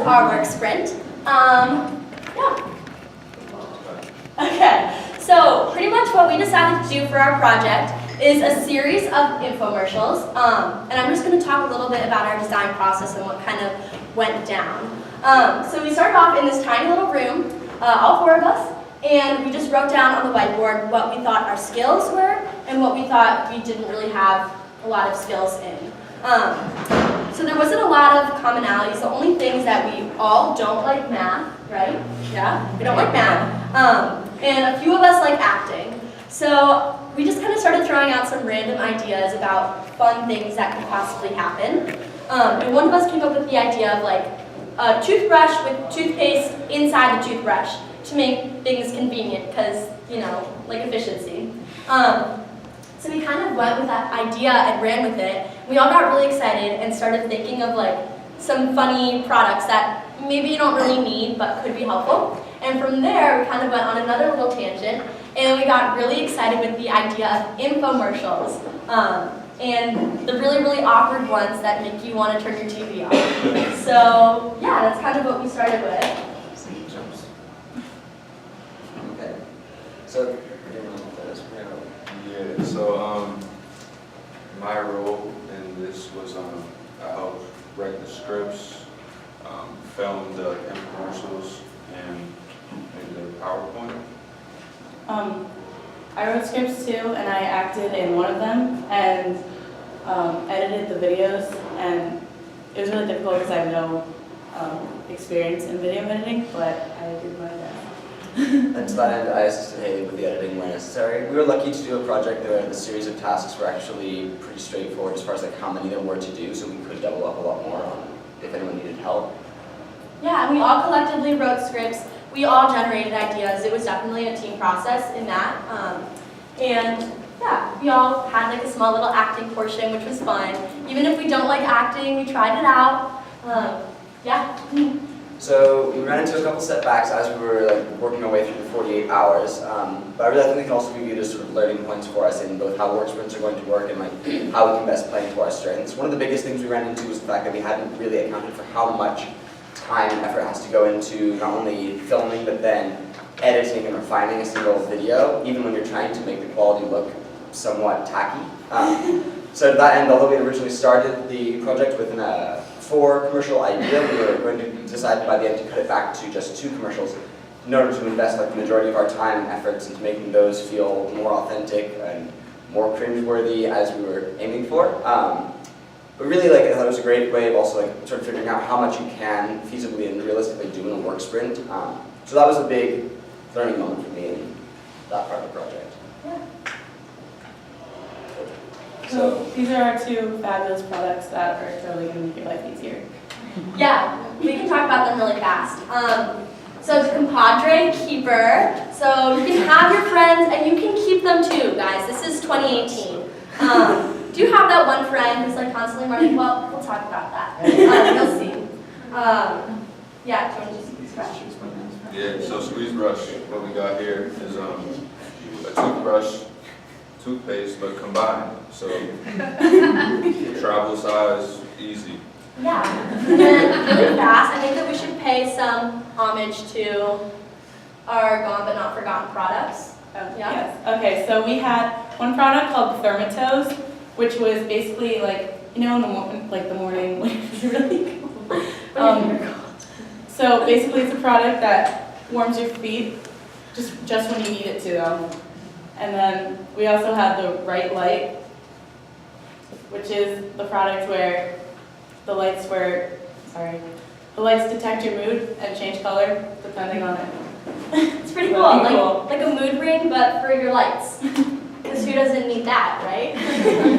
our work sprint. Yeah. Okay, so pretty much what we decided to do for our project is a series of infomercials, and I'm just going to talk a little bit about our design process and what kind of went down. So we started off in this tiny little room, all four of us, and we just wrote down on the whiteboard what we thought our skills were and what we thought we didn't really have a lot of skills in. So there wasn't a lot of commonalities. The only things that we all don't like math, right? Yeah, we don't like math. And a few of us like acting. So we just kind of started throwing out some random ideas about fun things that could possibly happen. And one of us came up with the idea of like a toothbrush with toothpaste inside the toothbrush to make things convenient because, you know, like efficiency. So we kind of went with that idea and ran with it. We all got really excited and started thinking of like some funny products that maybe you don't really need but could be helpful. And from there, we kind of went on another little tangent and we got really excited with the idea of infomercials. And the really, really awkward ones that make you want to turn your TV off. So yeah, that's kind of what we started with. Okay. So, yeah, so my role in this was I helped write the scripts, film the infomercials, and the PowerPoint. I wrote scripts too, and I acted in one of them, and edited the videos, and it was really difficult because I have no experience in video editing, but I did my best. and to that end, I assisted Haley with the editing where necessary. We were lucky to do a project where the series of tasks were actually pretty straightforward as far as like how many there were to do, so we could double up a lot more on if anyone needed help. Yeah, and we all collectively wrote scripts. We all generated ideas. It was definitely a team process in that. And yeah, we all had like a small little acting portion, which was fun. Even if we don't like acting, we tried it out. Yeah. So we ran into a couple setbacks as we were like working our way through the 48 hours, but I really think they can also be viewed as sort of learning points for us in both how work sprints are going to work and like how we can best play into our strengths. One of the biggest things we ran into was the fact that we hadn't really accounted for how much time and effort has to go into not only filming but then editing and refining a single video, even when you're trying to make the quality look somewhat tacky. So to that end, although we had originally started the project with a 4-commercial idea, we were going to decide by the end to cut it back to just 2 commercials in order to invest like the majority of our time and efforts into making those feel more authentic and more cringeworthy as we were aiming for. But really, like, I thought it was a great way of also like sort of figuring out how much you can feasibly and realistically do in a work sprint. So that was a big learning moment for me in that part of the project. Yeah. So these are our 2 fabulous products that are totally going to make your life easier. Yeah, we can talk about them really fast. So the Compadre Keeper. So you can have your friends and you can keep them too, guys. This is 2018. Do you have that one friend who's like constantly running? Well, we'll talk about that. You'll see. Yeah, do you want to just scratch? Yeah, so squeeze brush, what we got here is a toothbrush, toothpaste, but combined. So travel size, easy. Yeah, and then really fast, I think that we should pay some homage to our gone but not forgotten products. Yeah. Yes. Okay, so we had one product called Thermatos, which was basically like, you know, in the morning when it's really cold. So basically it's a product that warms your feet just when you need it to though. And then we also have the Right Light, which is the product where the lights detect your mood and change color depending on it. It's pretty cool. Like a mood ring, but for your lights. Because who doesn't need that, right? Okay.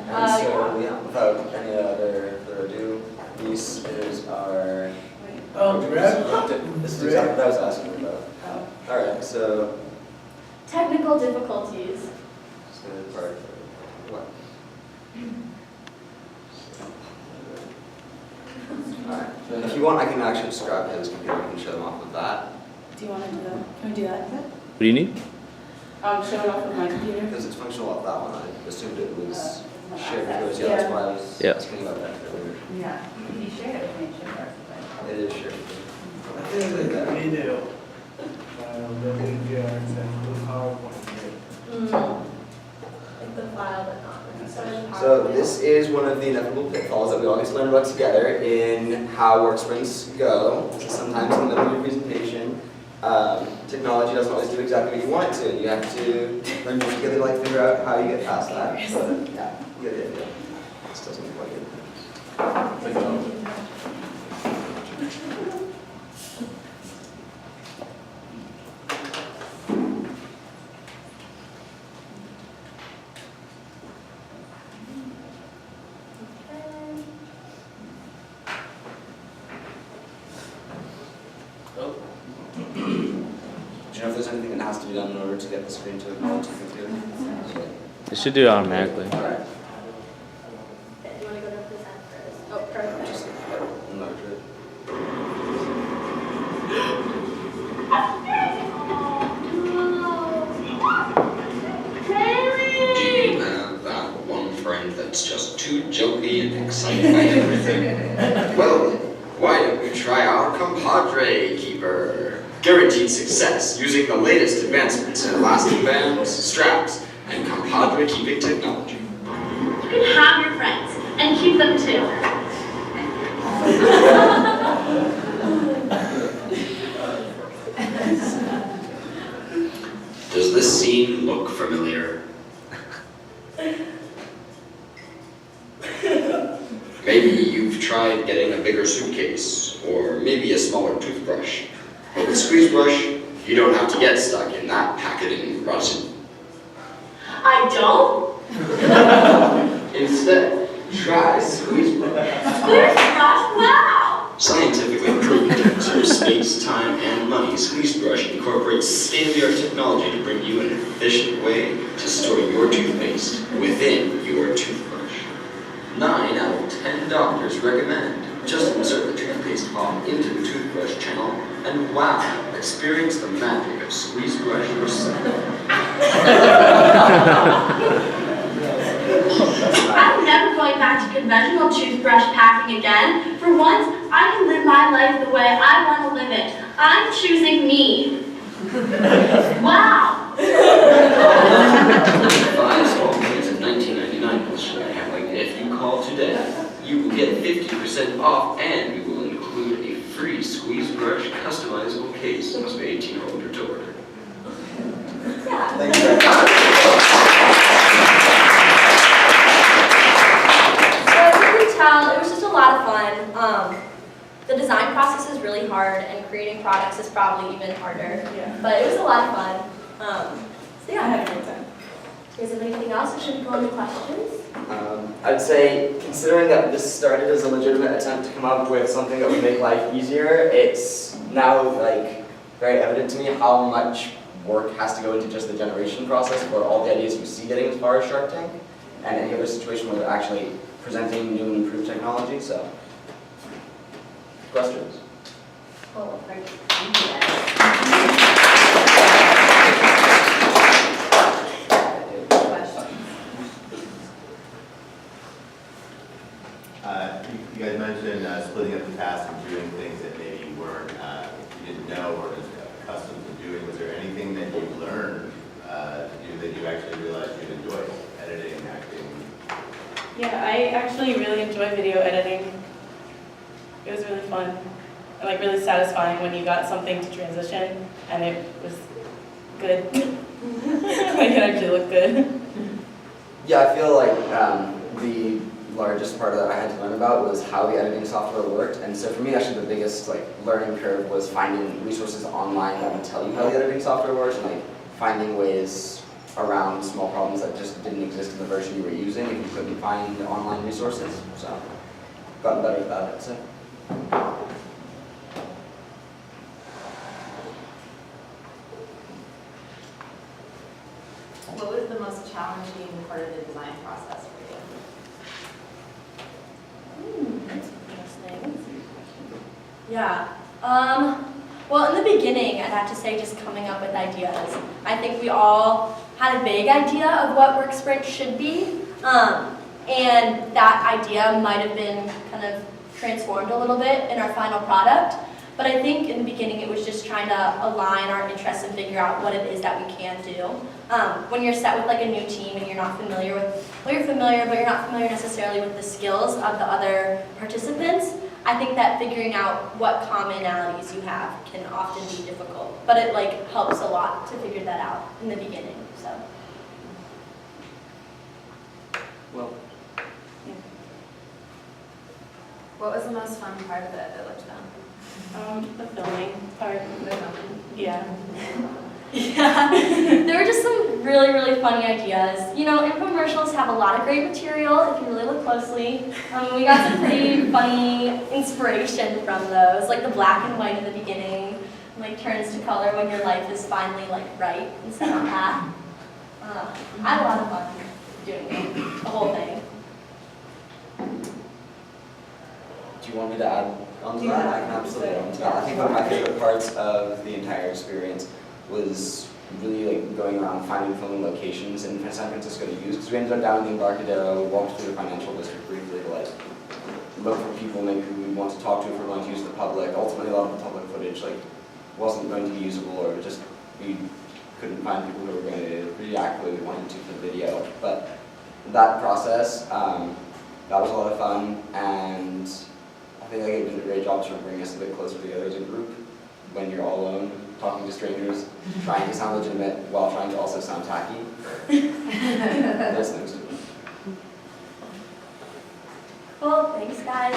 And so, yeah, without any other further ado, this is our... This is exactly what I was asking about. Oh. Alright, so... Technical difficulties. Just gonna part what? Alright, if you want, I can actually just grab his computer and show them off with that. Do you want to do that? Can we do that? What do you need? Show it off with my computer. Because it's functional off that one, I assumed it was shared with yours, yeah, that's why I was Yeah. asking about that earlier. Yeah, if you shared it with me, it should work. It is sure. We do. The PowerPoint. Like the file, but not necessarily the So PowerPoint. this is one of the inevitable pitfalls that we all get to learn about together in how work sprints go. Sometimes in the middle of your presentation, technology doesn't always do exactly what you want it to, and you have to learn to together to figure out how you get past that. But yeah, you get the idea. This doesn't look like it. Do you know if there's anything that has to be done in order to get the screen to acknowledge something's good? It should do it automatically. All right. Okay, do you want to go to present first? Oh, perfect. Just enlarge it. Do you have that one friend that's just too jokey and excited by everything? Well, why don't you try our compadre keeper? Guaranteed success using the latest advancements in elastic bands, straps, and compadre keeping technology. You can have your friends and keep them too. Does this scene look familiar? Maybe you've tried getting a bigger suitcase, or maybe a smaller toothbrush. But with Squeeze Brush, you don't have to get stuck in that packeting rut. I don't? Instead, try Squeeze Brush. Where's Josh? Wow! Scientifically proven to conserve space, time, and money, Squeeze Brush incorporates state-of-the-art technology to bring you an efficient way to store your toothpaste within your toothbrush. 9 out of 10 doctors recommend. Just insert the toothpaste pop into the toothbrush channel, and wow, experience the magic of Squeeze Brush yourself. I'm never going back to conventional toothbrush packing again. For once, I can live my life the way I want to live it. I'm choosing me. Wow! 5 small minutes at $19.99 plus shipping. If you call today, you will get 50% off, and we will include a free Squeeze Brush customizable case. Must be 18 or older to order. Yeah. Thank you very much. So as you can tell, it was just a lot of fun. The design process is really hard, and creating products is probably even harder. Yeah. But it was a lot of fun. So I yeah. had a great time. Do you guys have anything else, or should we go on to questions? I'd say, considering that this started as a legitimate attempt to come up with something that would make life easier, it's now like very evident to me how much work has to go into just the generation process for all the ideas you see getting as far as Shark Tank, and any other situation where they're actually presenting new and improved technology. So, questions? Oh, thank you. You guys mentioned splitting up the tasks and doing things that maybe you weren't, you didn't know or was accustomed to doing. Was there anything that you learned to do that you actually realized you enjoyed? Editing, acting? Yeah, I actually really enjoy video editing. It was really fun and like really satisfying when you got something to transition and it was good. Like it actually looked good. Yeah, I feel like the largest part that I had to learn about was how the editing software worked, and so for me actually the biggest learning curve was finding resources online that would tell you how the editing software works, and finding ways around small problems that just didn't exist in the version you were using if you couldn't find online resources. So, gotten better at that, I'd say. What was the most challenging part of the design process for you? That's interesting. Yeah. Well, in the beginning, I'd have to say just coming up with ideas. I think we all had a vague idea of what work sprint should be, and that idea might have been kind of transformed a little bit in our final product. But I think in the beginning it was just trying to align our interests and figure out what it is that we can do. When you're set with like a new team and you're not familiar with, well, you're familiar, but you're not familiar necessarily with the skills of the other participants, I think that figuring out what commonalities you have can often be difficult. But it like helps a lot to figure that out in the beginning. So. Well, What was the most fun part of it that looked done? The filming part. The filming. Yeah. Yeah, there were just some really, really funny ideas. You know, infomercials have a lot of great material if you really look closely. We got some pretty funny inspiration from those, like the black and white in the beginning, like turns to color when your life is finally like right and set on path. I had a lot of fun doing the whole thing. Do you want me to add on to that? I can absolutely add on to that. I think one of my favorite parts of the entire experience was really like going around finding filming locations in San Francisco to use, because we ended up down in the Embarcadero, we walked through the financial district briefly to like look for people maybe who we want to talk to if we're going to use the public. Ultimately, a lot of the public footage like wasn't going to be usable, or just we couldn't find people who were going to react the way we wanted to for the video. But that process, that was a lot of fun, and I think it did a great job to bring us a bit closer together as a group when you're all alone, talking to strangers, trying to sound legitimate while trying to also sound tacky. There's things to do. Cool, thanks guys.